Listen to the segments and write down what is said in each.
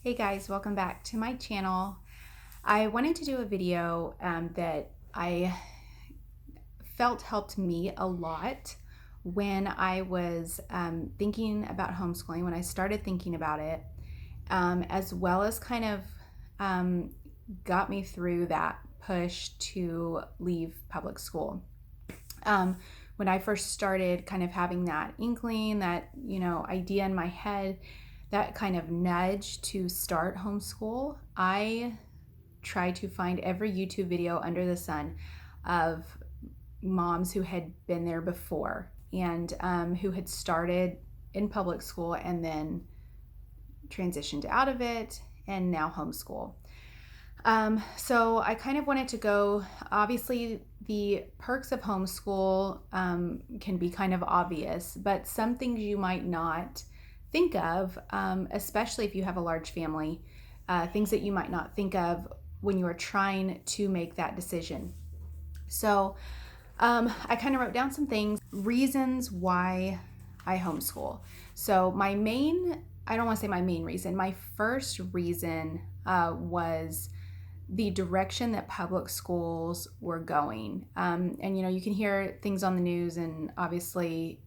Hey guys, welcome back to my channel. I wanted to do a video that I felt helped me a lot when I was thinking about homeschooling, when I started thinking about it, as well as kind of got me through that push to leave public school. When I first started kind of having that inkling, that, idea in my head, that kind of nudge to start homeschool, I tried to find every YouTube video under the sun of moms who had been there before and who had started in public school and then transitioned out of it and now homeschool. So I kind of wanted to go, obviously the perks of homeschool can be kind of obvious, but some things you might not think of, especially if you have a large family, things that you might not think of when you are trying to make that decision. So I kind of wrote down some things, reasons why I homeschool. So I don't want to say my main reason, my first reason was the direction that public schools were going. And, you can hear things on the news, and obviously,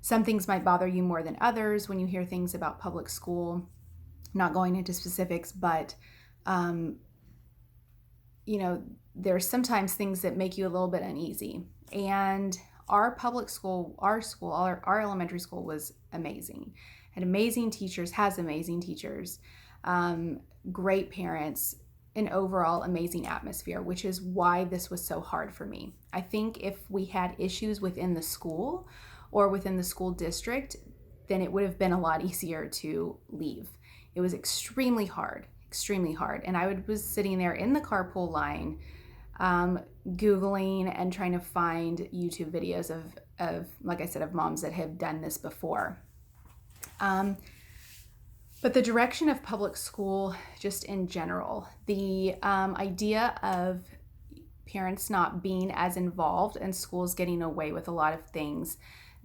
some things might bother you more than others when you hear things about public school. Not going into specifics, but, there's sometimes things that make you a little bit uneasy. And our public school, our elementary school was amazing. Had amazing teachers, has amazing teachers. Great parents, an overall amazing atmosphere, which is why this was so hard for me. I think if we had issues within the school or within the school district, then it would have been a lot easier to leave. It was extremely hard. And I was sitting there in the carpool line, Googling and trying to find YouTube videos of, like I said, of moms that have done this before. But the direction of public school, just in general, the idea of parents not being as involved and schools getting away with a lot of things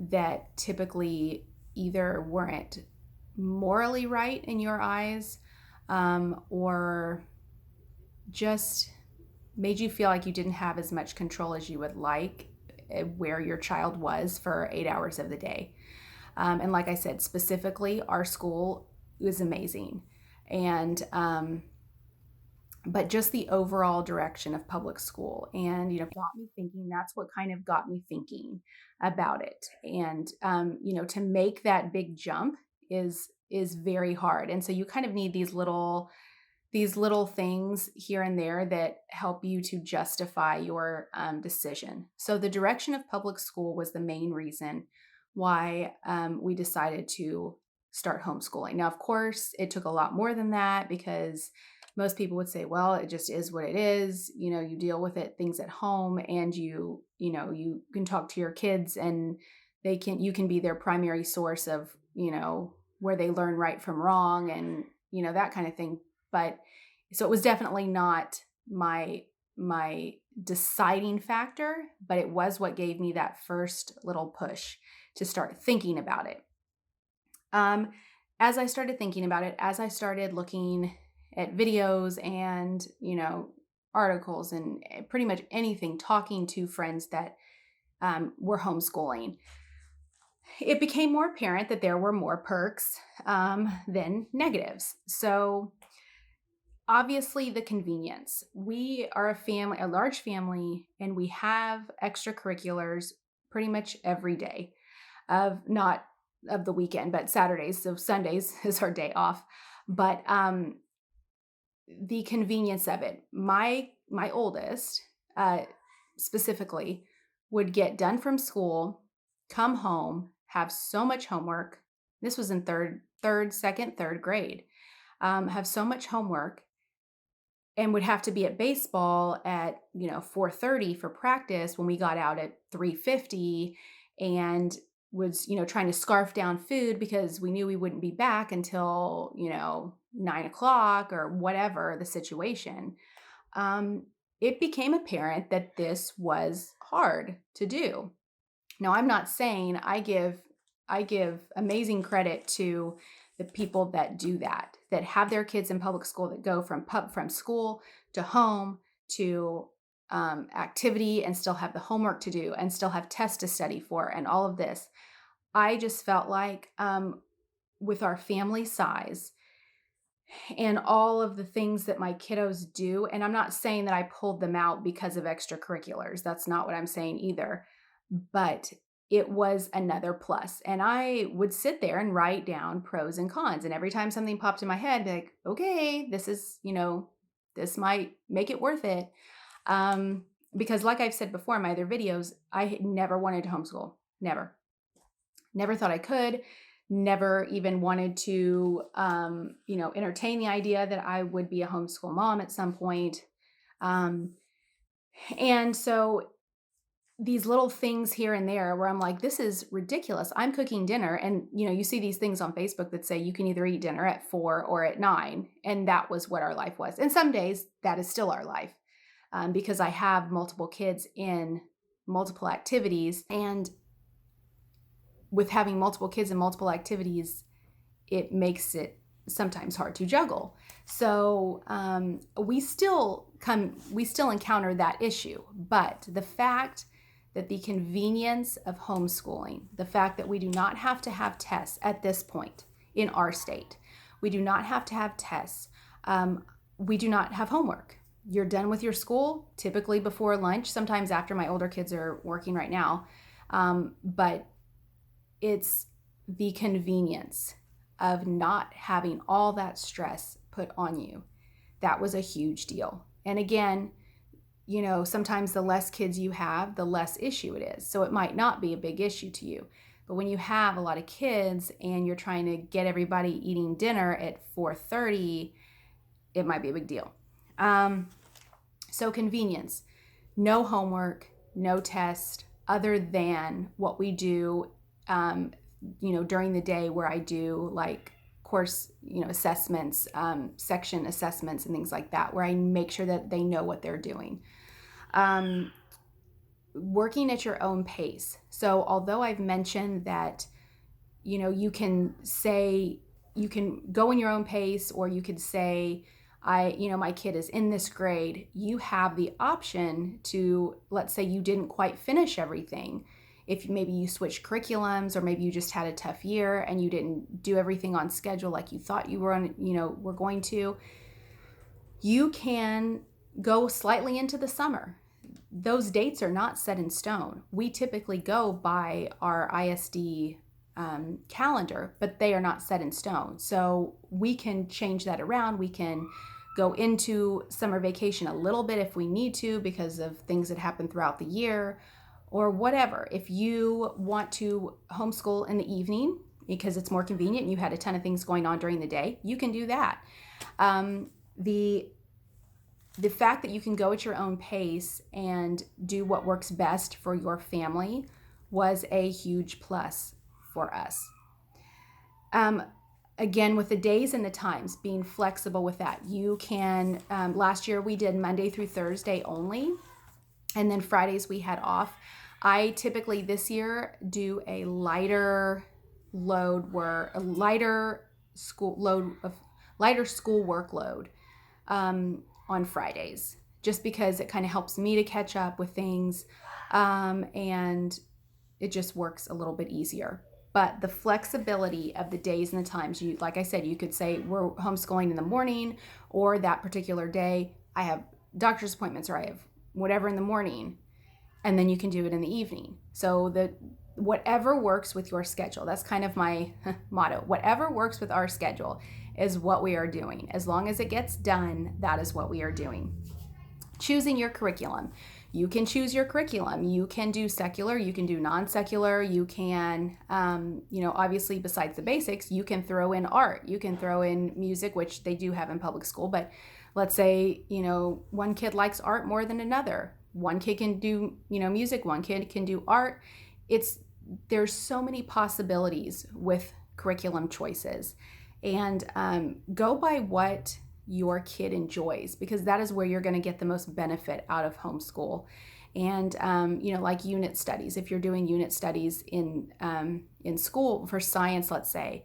that typically either weren't morally right in your eyes, or just made you feel like you didn't have as much control as you would like where your child was for 8 hours of the day. And like I said, specifically, our school was amazing. And, but just the overall direction of public school and, got me thinking, that's what kind of got me thinking about it. And, to make that big jump is very hard. And so you kind of need these little things here and there that help you to justify your decision. So the direction of public school was the main reason why we decided to start homeschooling. Now, of course, it took a lot more than that, because most people would say, well, it just is what it is. You deal with things at home, and you can talk to your kids, and you can be their primary source of, where they learn right from wrong, and, that kind of thing. But so it was definitely not my deciding factor, but it was what gave me that first little push to start thinking about it. As I started thinking about it, as I started looking at videos and, articles and pretty much anything, talking to friends that were homeschooling, it became more apparent that there were more perks than negatives. So obviously, the convenience. We are a large family, and we have extracurriculars pretty much every day, not of the weekend, but Saturdays. So Sundays is our day off. But the convenience of it. My oldest specifically would get done from school, come home, have so much homework. This was in third, second, third grade. Have so much homework, and would have to be at baseball at 4:30 for practice when we got out at 3:50, and was trying to scarf down food because we knew we wouldn't be back until 9 o'clock or whatever the situation. It became apparent that this was hard to do. Now, I'm not saying I give amazing credit to the people that do that have their kids in public school, that go from school to home to activity and still have the homework to do and still have tests to study for and all of this. I just felt like with our family size and all of the things that my kiddos do, and I'm not saying that I pulled them out because of extracurriculars. That's not what I'm saying either. But it was another plus. And I would sit there and write down pros and cons. And every time something popped in my head, be like, okay, this is, this might make it worth it. Because like I've said before in my other videos, I never wanted to homeschool. Never. Never thought I could. Never even wanted to, entertain the idea that I would be a homeschool mom at some point. And so these little things here and there where I'm like, this is ridiculous. I'm cooking dinner. And, you see these things on Facebook that say you can either eat dinner at 4 or at 9. And that was what our life was. And some days that is still our life because I have multiple kids in multiple activities. And with having multiple kids in multiple activities, it makes it sometimes hard to juggle. So we still encounter that issue. But the fact that the convenience of homeschooling, the fact that we do not have to have tests at this point in our state, we do not have to have tests. We do not have homework. You're done with your school, typically before lunch, sometimes after. My older kids are working right now. But it's the convenience of not having all that stress put on you. That was a huge deal. And again, sometimes the less kids you have, the less issue it is. So it might not be a big issue to you. But when you have a lot of kids and you're trying to get everybody eating dinner at 4:30, it might be a big deal. So convenience, no homework, no test, other than what we do during the day, where I do like course, assessments, section assessments and things like that, where I make sure that they know what they're doing. Working at your own pace. So although I've mentioned that, you can go in your own pace, or you could say, my kid is in this grade, you have the option to, let's say you didn't quite finish everything. If maybe you switched curriculums, or maybe you just had a tough year and you didn't do everything on schedule like you thought you were going to, you can go slightly into the summer. Those dates are not set in stone. We typically go by our ISD calendar, but they are not set in stone. So we can change that around. We can go into summer vacation a little bit if we need to, because of things that happen throughout the year, or whatever. If you want to homeschool in the evening because it's more convenient and you had a ton of things going on during the day, you can do that. The fact that you can go at your own pace and do what works best for your family was a huge plus for us. Again, with the days and the times, being flexible with that. You can, last year we did Monday through Thursday only, and then Fridays we had off. I typically this year do a lighter school workload on Fridays, just because it kind of helps me to catch up with things, and it just works a little bit easier. But the flexibility of the days and the times, like I said, you could say we're homeschooling in the morning, or that particular day I have doctor's appointments, or I have whatever in the morning, and then you can do it in the evening. So whatever works with your schedule, that's kind of my motto. Whatever works with our schedule is what we are doing. As long as it gets done, that is what we are doing. Choosing your curriculum. You can choose your curriculum. You can do secular, you can do non-secular, you can, obviously besides the basics, you can throw in art, you can throw in music, which they do have in public school, but let's say, one kid likes art more than another. One kid can do, music, one kid can do art. There's so many possibilities with curriculum choices, and go by what your kid enjoys, because that is where you're going to get the most benefit out of homeschool. And like unit studies, if you're doing unit studies in school for science, let's say,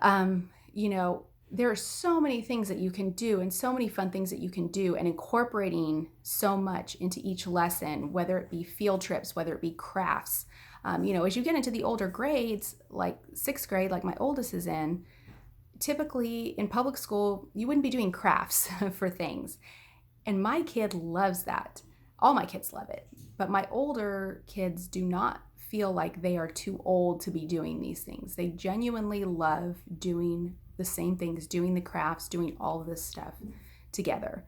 You know, there are so many things that you can do and so many fun things that you can do, and incorporating so much into each lesson, whether it be field trips, whether it be crafts. You know, as you get into the older grades, like sixth grade, like my oldest is in, typically in public school, you wouldn't be doing crafts for things. And my kid loves that. All my kids love it. But my older kids do not feel like they are too old to be doing these things. They genuinely love doing the same things, doing the crafts, doing all of this stuff together.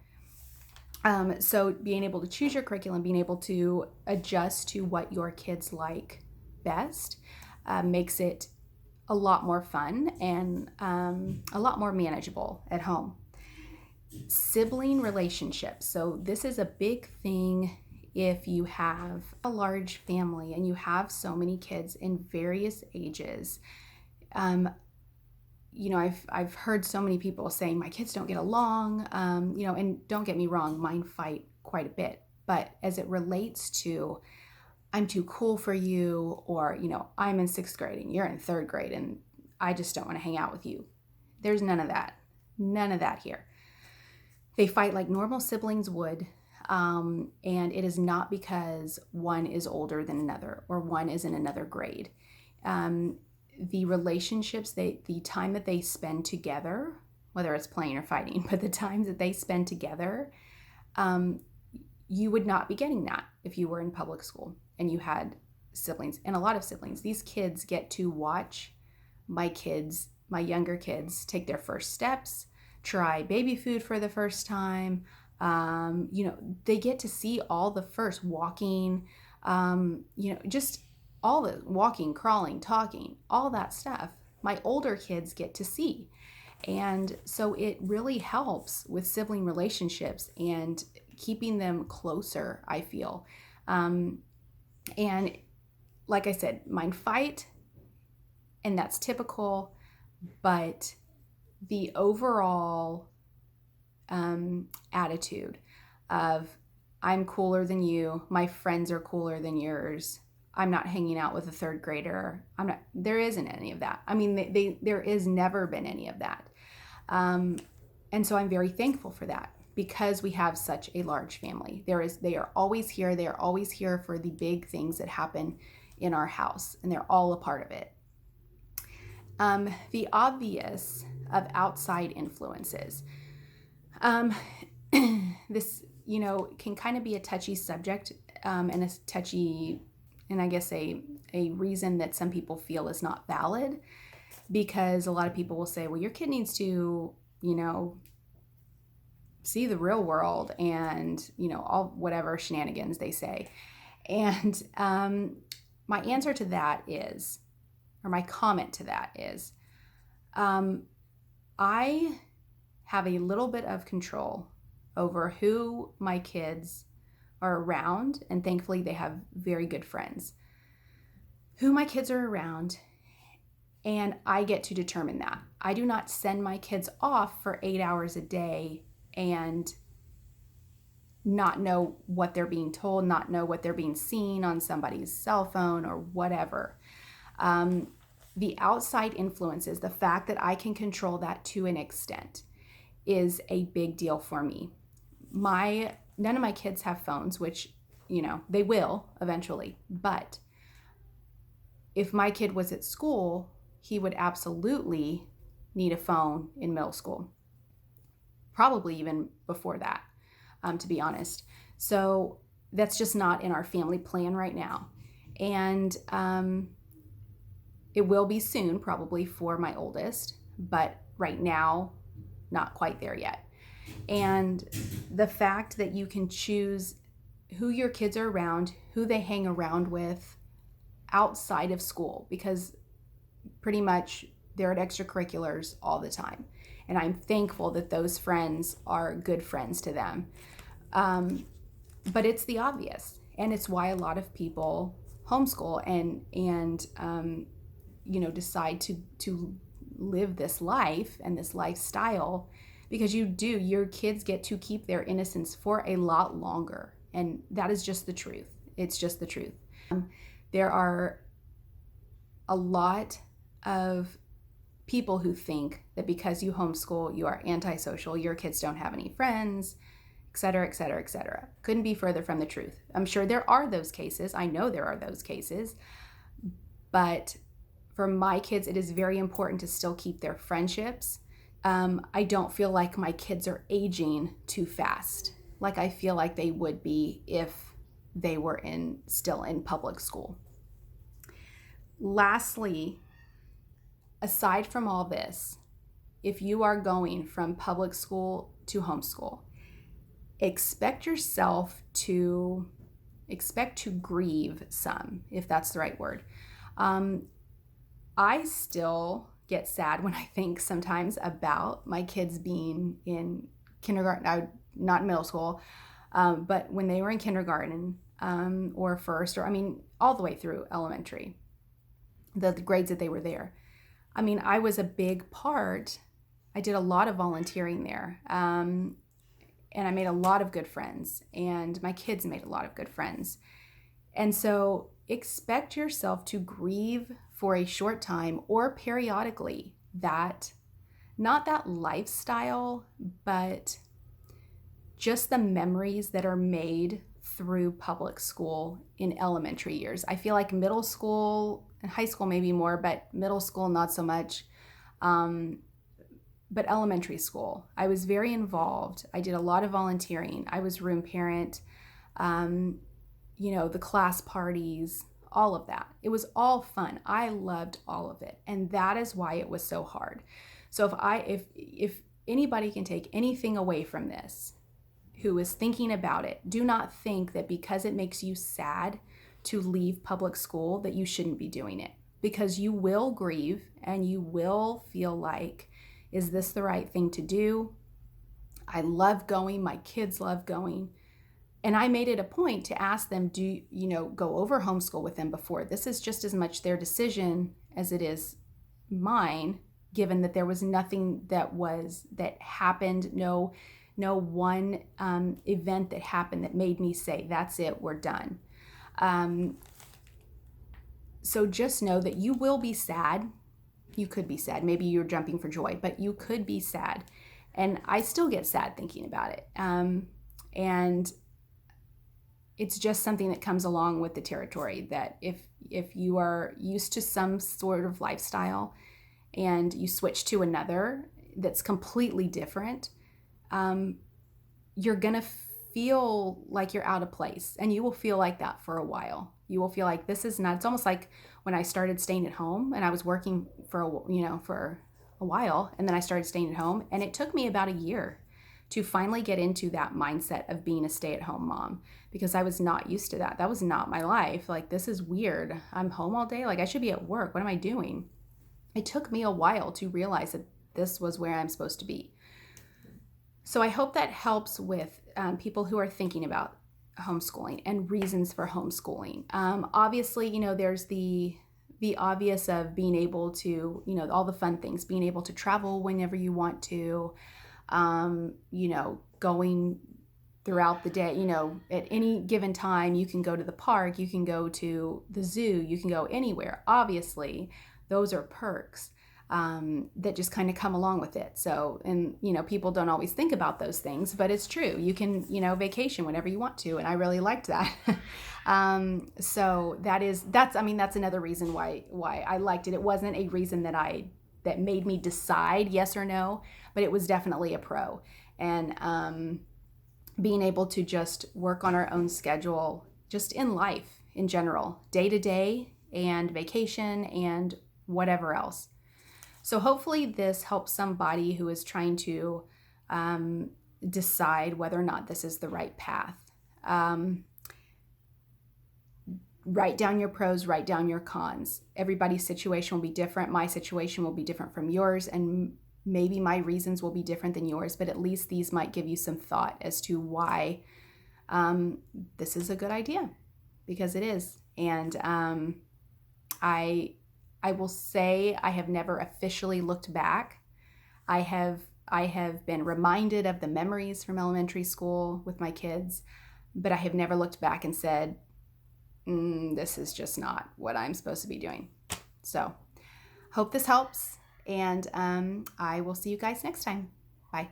So being able to choose your curriculum, being able to adjust to what your kids like best, makes it a lot more fun and a lot more manageable at home. Sibling relationships. So this is a big thing if you have a large family and you have so many kids in various ages. You know, I've heard so many people saying my kids don't get along, you know, and don't get me wrong, mine fight quite a bit. But as it relates to I'm too cool for you, or, you know, I'm in sixth grade and you're in third grade and I just don't want to hang out with you. There's none of that. None of that here. They fight like normal siblings would, and it is not because one is older than another or one is in another grade. The relationships, the time that they spend together, whether it's playing or fighting, but the times that they spend together, you would not be getting that if you were in public school and you had siblings, and a lot of siblings. These kids get to watch my younger kids, take their first steps, try baby food for the first time. You know, they get to see all the first walking, you know, just all the walking, crawling, talking, all that stuff. My older kids get to see. And so it really helps with sibling relationships and keeping them closer, I feel. And like I said, mine fight, and that's typical, but the overall attitude of I'm cooler than you, my friends are cooler than yours, I'm not hanging out with a third grader, there isn't any of that. I mean, there is never been any of that. And so I'm very thankful for that, because we have such a large family. They are always here. They are always here for the big things that happen in our house, and they're all a part of it. The obvious of outside influences. This, you know, can kind of be a touchy subject, and a touchy, and I guess a reason that some people feel is not valid, because a lot of people will say, well, your kid needs to, you know, see the real world and, you know, all whatever shenanigans they say. And my answer to that is, or my comment to that is, I have a little bit of control over who my kids are around, and thankfully they have very good friends. Who my kids are around, and I get to determine that. I do not send my kids off for 8 hours a day and not know what they're being told, not know what they're being seen on somebody's cell phone or whatever. The outside influences, the fact that I can control that to an extent, is a big deal for me. None of my kids have phones, which, you know, they will eventually. But if my kid was at school, he would absolutely need a phone in middle school. Probably even before that, to be honest. So that's just not in our family plan right now. And it will be soon, probably, for my oldest, but right now, not quite there yet. And the fact that you can choose who your kids are around, who they hang around with outside of school, because pretty much they're at extracurriculars all the time. And I'm thankful that those friends are good friends to them. But it's the obvious, and it's why a lot of people homeschool and you know, decide to live this life and this lifestyle, because your kids get to keep their innocence for a lot longer, and that is just the truth. It's just the truth. There are a lot of people who think that because you homeschool, you are antisocial, your kids don't have any friends, et cetera, et cetera, et cetera. Couldn't be further from the truth. I'm sure there are those cases. I know there are those cases. But for my kids, it is very important to still keep their friendships. I don't feel like my kids are aging too fast, like I feel like they would be if they were still in public school. Lastly, aside from all this, if you are going from public school to homeschool, expect to grieve some, if that's the right word. I still get sad when I think sometimes about my kids being in kindergarten, not middle school, but when they were in kindergarten or first, or all the way through elementary, the grades that they were there. I was a big part. I did a lot of volunteering there, and I made a lot of good friends, and my kids made a lot of good friends. And so expect yourself to grieve for a short time or periodically not that lifestyle, but just the memories that are made through public school in elementary years. I feel like middle school and high school maybe more, but middle school not so much. But elementary school, I was very involved. I did a lot of volunteering. I was room parent, the class parties, all of that. It was all fun. I loved all of it. And that is why it was so hard. So if anybody can take anything away from this, who is thinking about it, do not think that because it makes you sad to leave public school that you shouldn't be doing it, because you will grieve and you will feel like, is this the right thing to do? I love going. My kids love going. And I made it a point to ask them, go over homeschool with them before. This is just as much their decision as it is mine, given that there was nothing that happened, no one event that happened that made me say, that's it, we're done. So just know that you will be sad. You could be sad. Maybe you're jumping for joy, but you could be sad. And I still get sad thinking about it. And it's just something that comes along with the territory, that if you are used to some sort of lifestyle and you switch to another that's completely different, you're going to feel like you're out of place, and you will feel like that for a while. You will feel like this is not, it's almost like when I started staying at home and I was working for a while, and then I started staying at home, and it took me about a year to finally get into that mindset of being a stay-at-home mom, because I was not used to that. That was not my life. Like, this is weird. I'm home all day. Like, I should be at work. What am I doing? It took me a while to realize that this was where I'm supposed to be. So I hope that helps with people who are thinking about homeschooling and reasons for homeschooling. Obviously, there's the obvious of being able to, all the fun things, being able to travel whenever you want to, going throughout the day, at any given time, you can go to the park, you can go to the zoo, you can go anywhere. Obviously, those are perks that just kind of come along with it. So, and, people don't always think about those things, but it's true. You can, vacation whenever you want to. And I really liked that. So that's another reason why I liked it. It wasn't a reason that made me decide yes or no, but it was definitely a pro. And being able to just work on our own schedule, just in life in general, day to day and vacation and whatever else. So hopefully this helps somebody who is trying to decide whether or not this is the right path. Write down your pros, write down your cons. Everybody's situation will be different. My situation will be different from yours, and maybe my reasons will be different than yours, but at least these might give you some thought as to why this is a good idea, because it is. And I will say I have never officially looked back. I have been reminded of the memories from elementary school with my kids, but I have never looked back and said, this is just not what I'm supposed to be doing. So hope this helps. And I will see you guys next time. Bye.